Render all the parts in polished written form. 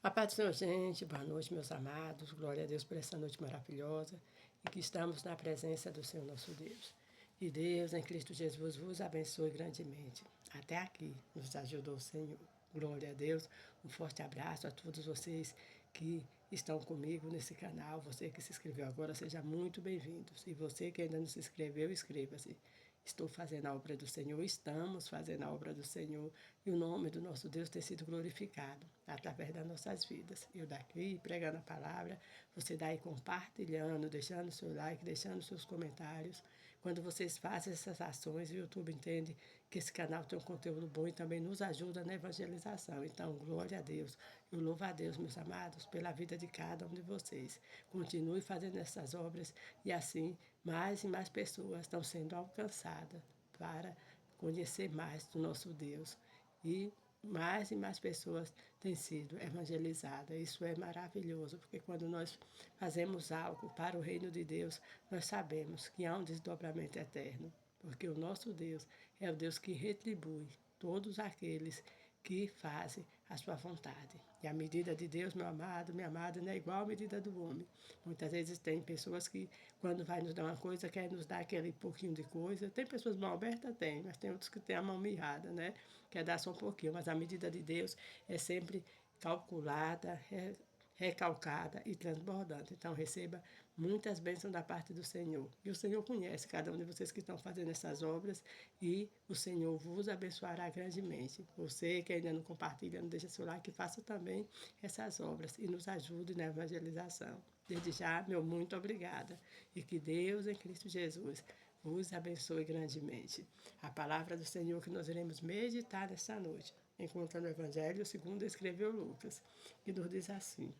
A paz do Senhor, gente, boa noite, meus amados, glória a Deus por essa noite maravilhosa e que estamos na presença do Senhor nosso Deus. E Deus, em Cristo Jesus, vos abençoe grandemente. Até aqui nos ajudou o Senhor. Glória a Deus, um forte abraço a todos vocês que estão comigo nesse canal. Você que se inscreveu agora, seja muito bem-vindo. E você que ainda não se inscreveu, inscreva-se. Estou fazendo a obra do Senhor, estamos fazendo a obra do Senhor e o nome do nosso Deus tem sido glorificado através das nossas vidas. Eu daqui pregando a palavra, você daí compartilhando, deixando seu like, deixando seus comentários. Quando vocês fazem essas ações, o YouTube entende que esse canal tem um conteúdo bom e também nos ajuda na evangelização. Então, glória a Deus. Eu louvo a Deus, meus amados, pela vida de cada um de vocês. Continue fazendo essas obras e assim mais e mais pessoas estão sendo alcançadas para conhecer mais do nosso Deus. E mais pessoas têm sido evangelizadas. Isso é maravilhoso, porque quando nós fazemos algo para o reino de Deus, nós sabemos que há um desdobramento eterno, porque o nosso Deus é o Deus que retribui todos aqueles que fazem a sua vontade. E a medida de Deus, meu amado, minha amada, não é igual à medida do homem. Muitas vezes tem pessoas que, quando vai nos dar uma coisa, quer nos dar aquele pouquinho de coisa. Tem pessoas mão aberta? Tem, mas tem outros que têm a mão mirrada, né? Quer dar só um pouquinho, mas a medida de Deus é sempre calculada, recalcada e transbordante. Então, receba muitas bênçãos da parte do Senhor. E o Senhor conhece cada um de vocês que estão fazendo essas obras e o Senhor vos abençoará grandemente. Você que ainda não compartilha, não deixa seu like, faça também essas obras e nos ajude na evangelização. Desde já, meu muito obrigada. E que Deus, em Cristo Jesus, vos abençoe grandemente. A palavra do Senhor que nós iremos meditar nessa noite, encontrando o Evangelho segundo escreveu Lucas, que nos diz assim.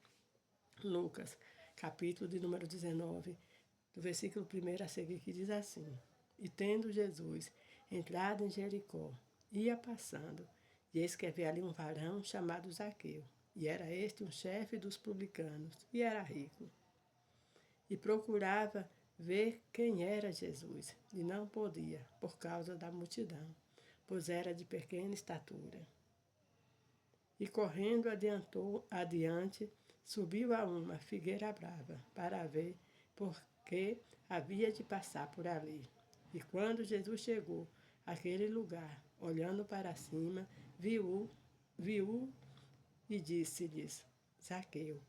Lucas, capítulo de número 19, do versículo 1 a seguir, que diz assim: E tendo Jesus entrado em Jericó, ia passando, e eis que havia ali um varão chamado Zaqueu, e era este um chefe dos publicanos, e era rico. E procurava ver quem era Jesus, e não podia, por causa da multidão, pois era de pequena estatura. E correndo adiante, subiu a uma figueira brava, para ver, porque havia de passar por ali. E quando Jesus chegou àquele lugar, olhando para cima, viu e disse-lhes: Zaqueu,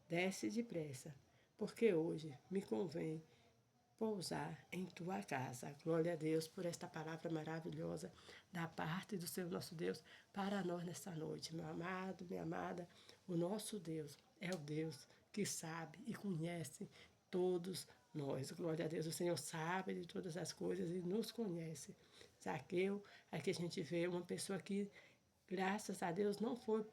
desce depressa, porque hoje me convém pousar em tua casa. Glória a Deus por esta palavra maravilhosa da parte do Senhor nosso Deus para nós nesta noite. Meu amado, minha amada, o nosso Deus é o Deus que sabe e conhece todos nós. Glória a Deus, o Senhor sabe de todas as coisas e nos conhece. Zaqueu, aqui a gente vê uma pessoa que, graças a Deus, não foi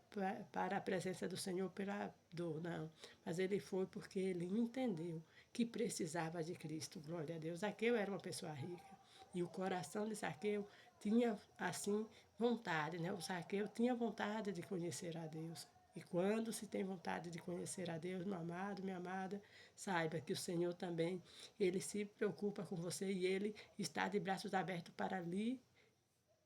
para a presença do Senhor pela dor, não. Mas ele foi porque ele entendeu que precisava de Cristo. Glória a Deus. Zaqueu era uma pessoa rica. E o coração de Zaqueu tinha, assim, vontade, né? O Zaqueu tinha vontade de conhecer a Deus. E quando se tem vontade de conhecer a Deus, meu amado, minha amada, saiba que o Senhor também, Ele se preocupa com você e Ele está de braços abertos para lhe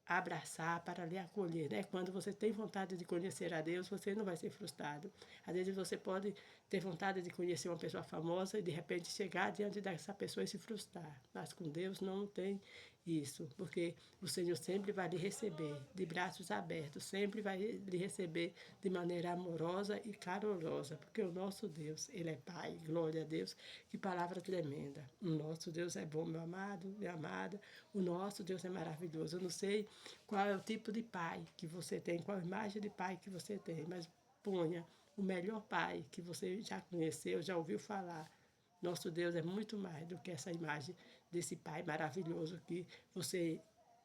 abraçar, para lhe acolher, né? Quando você tem vontade de conhecer a Deus, você não vai ser frustrado. Às vezes você pode ter vontade de conhecer uma pessoa famosa e de repente chegar diante dessa pessoa e se frustrar. Mas com Deus não tem isso, porque o Senhor sempre vai lhe receber de braços abertos, sempre vai lhe receber de maneira amorosa e calorosa, porque o nosso Deus, Ele é Pai, glória a Deus, que palavra tremenda. O nosso Deus é bom, meu amado, minha amada, o nosso Deus é maravilhoso. Eu não sei qual é o tipo de pai que você tem, qual a imagem de pai que você tem, mas ponha o melhor pai que você já conheceu, já ouviu falar. Nosso Deus é muito mais do que essa imagem desse pai maravilhoso que você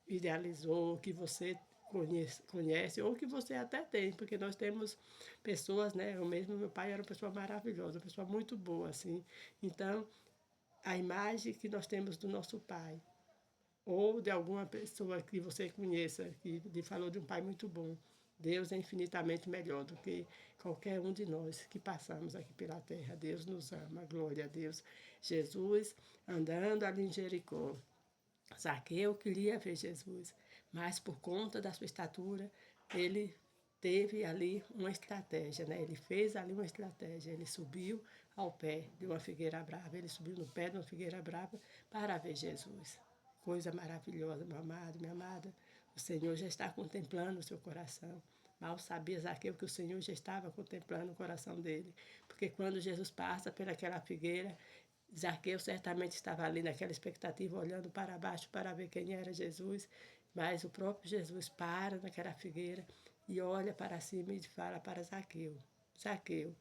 idealizou, que você conhece ou que você até tem, porque nós temos pessoas, né? Eu mesmo, meu pai era uma pessoa maravilhosa, uma pessoa muito boa, assim. Então, a imagem que nós temos do nosso pai, ou de alguma pessoa que você conheça, que lhe falou de um pai muito bom. Deus é infinitamente melhor do que qualquer um de nós que passamos aqui pela terra. Deus nos ama, glória a Deus. Jesus andando ali em Jericó. Zaqueu queria ver Jesus, mas por conta da sua estatura, ele teve ali uma estratégia, né? Ele fez ali uma estratégia. Ele subiu ao pé de uma figueira brava. Ele subiu no pé de uma figueira brava para ver Jesus. Coisa maravilhosa, meu amado, minha amada. O Senhor já está contemplando o seu coração. Mal sabia Zaqueu que o Senhor já estava contemplando o coração dele. Porque quando Jesus passa pelaquela figueira, Zaqueu certamente estava ali naquela expectativa, olhando para baixo para ver quem era Jesus. Mas o próprio Jesus para naquela figueira e olha para cima e fala para Zaqueu: Zaqueu,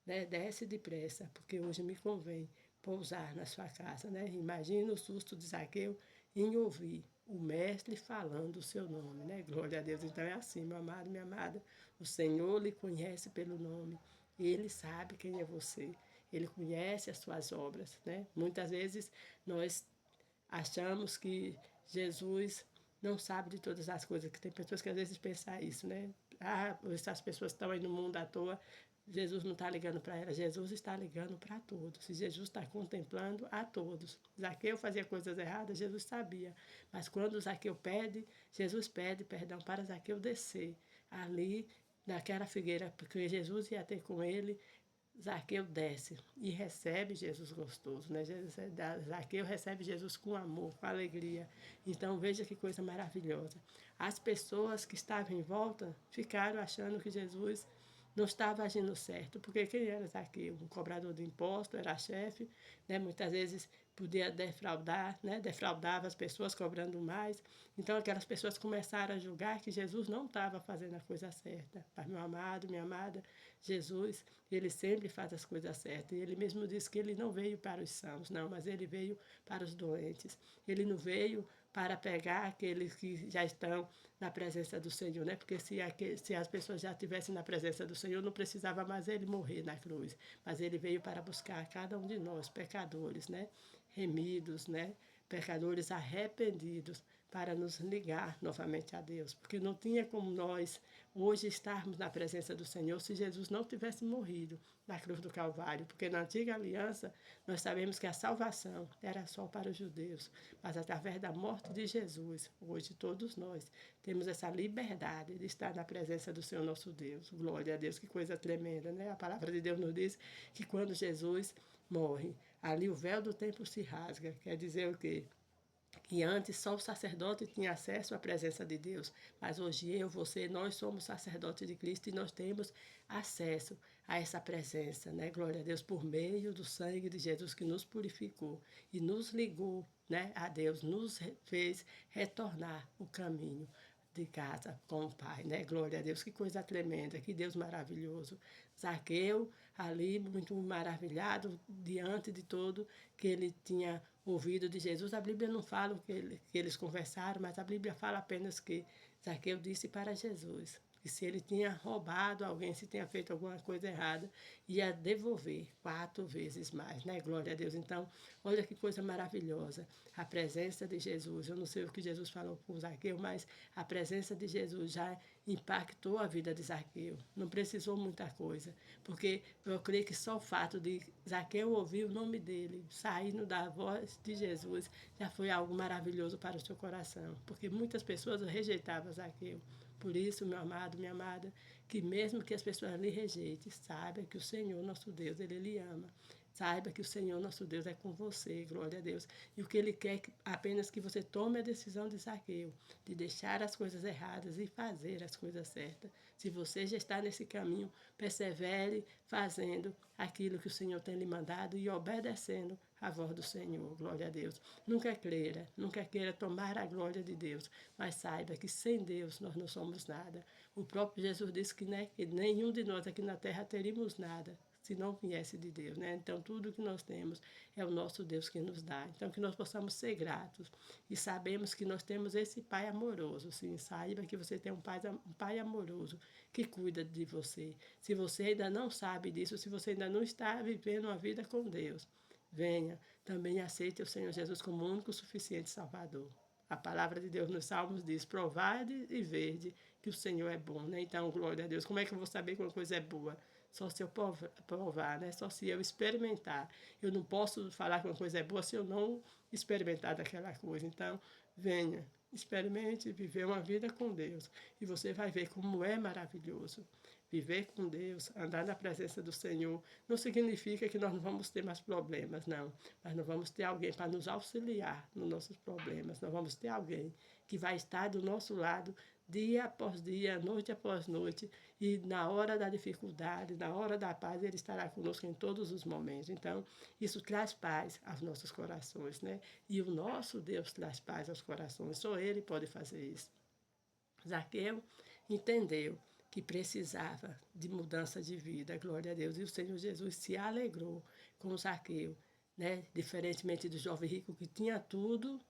né, desce depressa, porque hoje me convém pousar na sua casa. Né? Imagina o susto de Zaqueu em ouvir o mestre falando o seu nome. Né? Glória a Deus. Então é assim, meu amado, minha amada. O Senhor lhe conhece pelo nome. Ele sabe quem é você. Ele conhece as suas obras. Né? Muitas vezes nós achamos que Jesus não sabe de todas as coisas, que tem pessoas que às vezes pensam isso, né? Ah, essas pessoas estão aí no mundo à toa, Jesus não está ligando para elas, Jesus está ligando para todos. E Jesus está contemplando a todos. Zaqueu fazia coisas erradas, Jesus sabia. Mas quando Zaqueu pede, Jesus pede perdão para Zaqueu descer ali naquela figueira, porque Jesus ia ter com ele. Zaqueu desce e recebe Jesus gostoso, né? Zaqueu recebe Jesus com amor, com alegria. Então veja que coisa maravilhosa. As pessoas que estavam em volta ficaram achando que Jesus não estava agindo certo, porque quem era Zaqueu? Um cobrador de imposto, era chefe, né? Muitas vezes podia defraudar, né? Defraudava as pessoas cobrando mais. Então aquelas pessoas começaram a julgar que Jesus não estava fazendo a coisa certa. Mas meu amado, minha amada, Jesus, ele sempre faz as coisas certas. E ele mesmo disse que ele não veio para os sãos, não, mas ele veio para os doentes. Ele não veio para pegar aqueles que já estão na presença do Senhor, né? Porque se as pessoas já estivessem na presença do Senhor, não precisava mais ele morrer na cruz. Mas ele veio para buscar cada um de nós, pecadores, né? Remidos, né? Pecadores arrependidos, para nos ligar novamente a Deus. Porque não tinha como nós hoje estarmos na presença do Senhor se Jesus não tivesse morrido na cruz do Calvário. Porque na antiga aliança nós sabemos que a salvação era só para os judeus. Mas através da morte de Jesus, hoje todos nós temos essa liberdade de estar na presença do Senhor nosso Deus. Glória a Deus, que coisa tremenda, né? A palavra de Deus nos diz que quando Jesus morre, ali o véu do templo se rasga. Quer dizer o quê? Que antes só o sacerdote tinha acesso à presença de Deus, mas hoje eu, você, nós somos sacerdotes de Cristo e nós temos acesso a essa presença, né? Glória a Deus, por meio do sangue de Jesus que nos purificou e nos ligou, né, a Deus, nos fez retornar o caminho de casa com o Pai, né? Glória a Deus, que coisa tremenda, que Deus maravilhoso. Zaqueu, ali, muito maravilhado, diante de todo que ele tinha ouvido de Jesus. A Bíblia não fala que eles conversaram, mas a Bíblia fala apenas que Zaqueu disse para Jesus que se ele tinha roubado alguém, se tinha feito alguma coisa errada, ia devolver 4 vezes mais, né? Glória a Deus. Então, olha que coisa maravilhosa. A presença de Jesus, eu não sei o que Jesus falou com Zaqueu, mas a presença de Jesus já impactou a vida de Zaqueu. Não precisou muita coisa, porque eu creio que só o fato de Zaqueu ouvir o nome dele, saindo da voz de Jesus, já foi algo maravilhoso para o seu coração, porque muitas pessoas rejeitavam Zaqueu. Por isso, meu amado, minha amada, que mesmo que as pessoas lhe rejeitem, saiba que o Senhor, nosso Deus, Ele lhe ama. Saiba que o Senhor, nosso Deus, é com você, glória a Deus. E o que Ele quer é apenas que você tome a decisão de Zaqueu, de deixar as coisas erradas e fazer as coisas certas. Se você já está nesse caminho, persevere fazendo aquilo que o Senhor tem lhe mandado e obedecendo a voz do Senhor, glória a Deus. Nunca queira tomar a glória de Deus, mas saiba que sem Deus nós não somos nada. O próprio Jesus disse que, né, que nenhum de nós aqui na terra teríamos nada se não viesse de Deus, né? Então tudo que nós temos é o nosso Deus que nos dá. Então que nós possamos ser gratos e sabemos que nós temos esse Pai amoroso. Sim, saiba que você tem um pai amoroso que cuida de você. Se você ainda não sabe disso, se você ainda não está vivendo uma vida com Deus, venha, também aceite o Senhor Jesus como o único suficiente Salvador. A palavra de Deus nos Salmos diz: provade e vede que o Senhor é bom, né? Então, glória a Deus. Como é que eu vou saber que uma coisa é boa? Só se eu provar, né? Só se eu experimentar. Eu não posso falar que uma coisa é boa se eu não experimentar daquela coisa. Então, venha, Experimente viver uma vida com Deus e você vai ver como é maravilhoso. Viver com Deus, andar na presença do Senhor, não significa que nós não vamos ter mais problemas, não. Mas nós vamos ter alguém para nos auxiliar nos nossos problemas. Nós vamos ter alguém que vai estar do nosso lado dia após dia, noite após noite, e na hora da dificuldade, na hora da paz, Ele estará conosco em todos os momentos. Então, isso traz paz aos nossos corações, né? E o nosso Deus traz paz aos corações, só Ele pode fazer isso. Zaqueu entendeu que precisava de mudança de vida, glória a Deus, e o Senhor Jesus se alegrou com Zaqueu, né? Diferentemente do jovem rico que tinha tudo,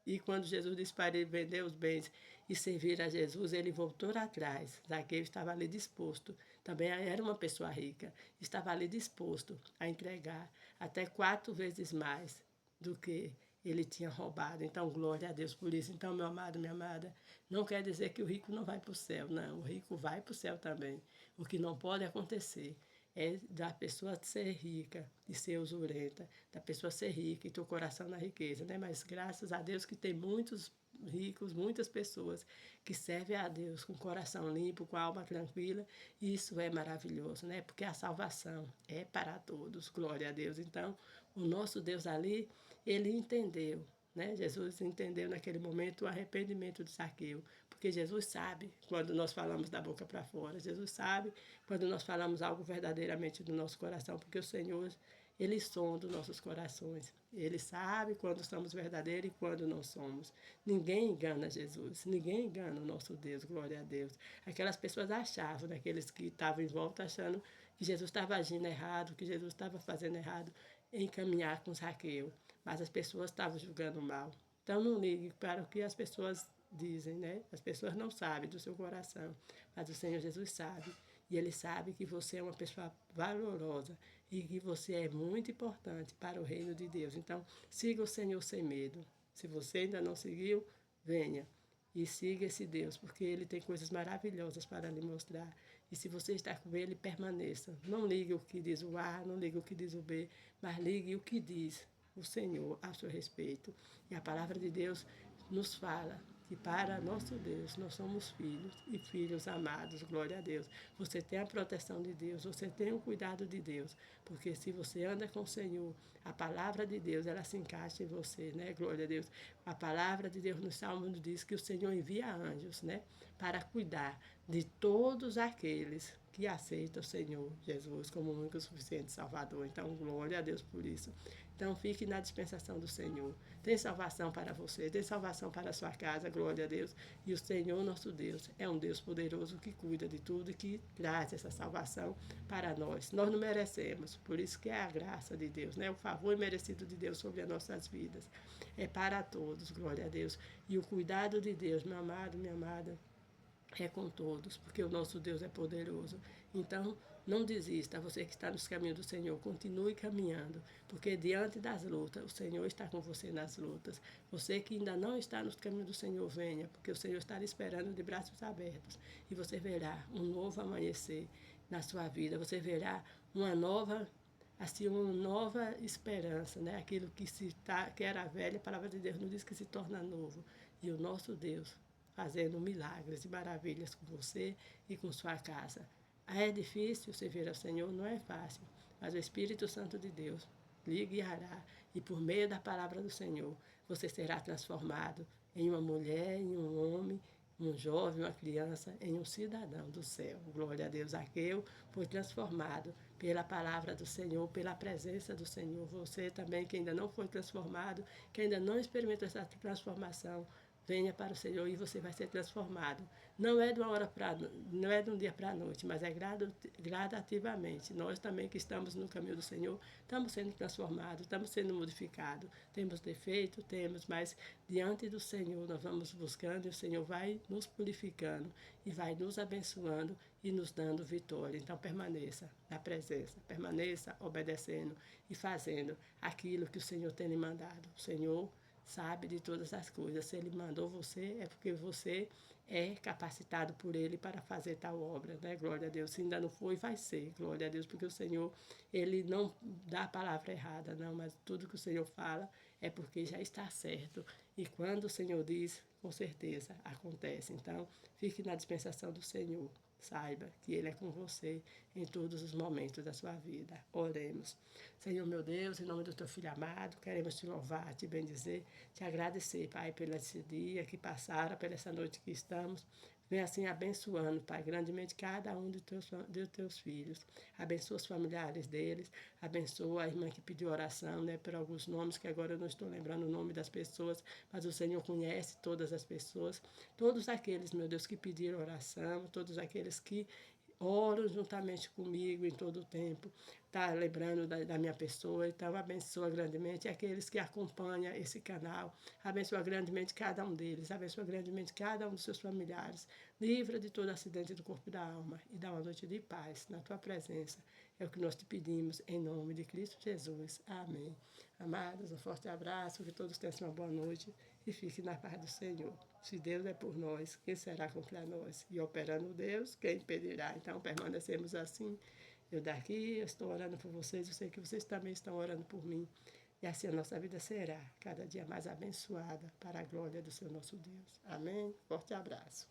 e quando Jesus disse para ele vender os bens e servir a Jesus, ele voltou atrás. Zaqueu estava ali disposto, também era uma pessoa rica, estava ali disposto a entregar até 4 vezes mais do que ele tinha roubado. Então, glória a Deus por isso. Então, meu amado, minha amada, não quer dizer que o rico não vai para o céu, não. O rico vai para o céu também. O que não pode acontecer é da pessoa ser rica e ser usurenta, da pessoa ser rica e ter o coração na riqueza, né? Mas graças a Deus que tem muitos ricos, muitas pessoas que servem a Deus com o coração limpo, com a alma tranquila, e isso é maravilhoso, né? Porque a salvação é para todos, glória a Deus. Então, o nosso Deus ali, ele entendeu, né? Jesus entendeu naquele momento o arrependimento de Zaqueu, porque Jesus sabe quando nós falamos da boca para fora, Jesus sabe quando nós falamos algo verdadeiramente do nosso coração, porque o Senhor, Ele sonda os nossos corações. Ele sabe quando somos verdadeiros e quando não somos. Ninguém engana Jesus, ninguém engana o nosso Deus, glória a Deus. Aquelas pessoas achavam, aqueles que estavam em volta, achando que Jesus estava agindo errado, que Jesus estava fazendo errado em caminhar com Zaqueu, mas as pessoas estavam julgando mal. Então não ligue para o que as pessoas dizem, né? As pessoas não sabem do seu coração, mas o Senhor Jesus sabe. E Ele sabe que você é uma pessoa valorosa e que você é muito importante para o reino de Deus. Então, siga o Senhor sem medo. Se você ainda não seguiu, venha e siga esse Deus, porque Ele tem coisas maravilhosas para lhe mostrar. E se você está com Ele, permaneça. Não ligue o que diz o A, não ligue o que diz o B, mas ligue o que diz o Senhor a seu respeito. E a palavra de Deus nos fala que para nosso Deus nós somos filhos e filhos amados, glória a Deus. Você tem a proteção de Deus, você tem o cuidado de Deus, porque se você anda com o Senhor, a palavra de Deus, ela se encaixa em você, né? Glória a Deus. A palavra de Deus no Salmo nos diz que o Senhor envia anjos, né? Para cuidar de todos aqueles que aceitam o Senhor Jesus como único e suficiente Salvador. Então, glória a Deus por isso. Então, fique na dispensação do Senhor. Tem salvação para você, tem salvação para a sua casa, glória a Deus. E o Senhor, nosso Deus, é um Deus poderoso que cuida de tudo e que traz essa salvação para nós. Nós não merecemos, por isso que é a graça de Deus, né? O favor merecido de Deus sobre as nossas vidas. É para todos, glória a Deus. E o cuidado de Deus, meu amado, minha amada, é com todos, porque o nosso Deus é poderoso. Então, não desista, você que está nos caminhos do Senhor, continue caminhando, porque diante das lutas, o Senhor está com você nas lutas. Você que ainda não está nos caminhos do Senhor, venha, porque o Senhor está esperando de braços abertos, e você verá um novo amanhecer na sua vida, você verá uma nova esperança, né? Aquilo que era velho, a palavra de Deus nos diz que se torna novo. E o nosso Deus fazendo milagres e maravilhas com você e com sua casa. É difícil servir ao Senhor, não é fácil, mas o Espírito Santo de Deus lhe guiará e por meio da palavra do Senhor você será transformado em uma mulher, em um homem, um jovem, uma criança, em um cidadão do céu. Glória a Deus. Zaqueu foi transformado pela palavra do Senhor, pela presença do Senhor. Você também que ainda não foi transformado, que ainda não experimentou essa transformação, venha para o Senhor e você vai ser transformado. Não é de uma hora para, não é de um dia para a noite, mas é gradativamente. Nós também que estamos no caminho do Senhor, estamos sendo transformados, estamos sendo modificados. Temos defeito, temos, mas diante do Senhor nós vamos buscando e o Senhor vai nos purificando e vai nos abençoando e nos dando vitória. Então permaneça na presença, permaneça obedecendo e fazendo aquilo que o Senhor tem lhe mandado. O Senhor sabe de todas as coisas. Se Ele mandou você, é porque você é capacitado por Ele para fazer tal obra, né? Glória a Deus. Se ainda não foi, vai ser. Glória a Deus, porque o Senhor, Ele não dá a palavra errada, não, mas tudo que o Senhor fala é porque já está certo. E quando o Senhor diz, com certeza acontece. Então, fique na dispensação do Senhor. Saiba que Ele é com você em todos os momentos da sua vida. Oremos. Senhor meu Deus, em nome do teu Filho amado, queremos te louvar, te bendizer, te agradecer, Pai, pelo esse dia que passaram, pela essa noite que estamos. Vem assim abençoando, Pai, grandemente cada um dos teus filhos. Abençoa os familiares deles, abençoa a irmã que pediu oração, né, por alguns nomes que agora eu não estou lembrando o nome das pessoas, mas o Senhor conhece todas as pessoas, todos aqueles, meu Deus, que pediram oração, todos aqueles que oram juntamente comigo em todo o tempo, tá lembrando da minha pessoa. Então, abençoa grandemente aqueles que acompanham esse canal, abençoa grandemente cada um deles, abençoa grandemente cada um dos seus familiares, livra de todo acidente do corpo e da alma e dá uma noite de paz na tua presença. É o que nós te pedimos em nome de Cristo Jesus. Amém. Amados, um forte abraço, que todos tenham uma boa noite e fiquem na paz do Senhor. Se Deus é por nós, quem será contra nós? E operando Deus, quem impedirá? Então, permanecemos assim. Eu estou orando por vocês, eu sei que vocês também estão orando por mim. E assim a nossa vida será cada dia mais abençoada para a glória do seu nosso Deus. Amém? Forte abraço.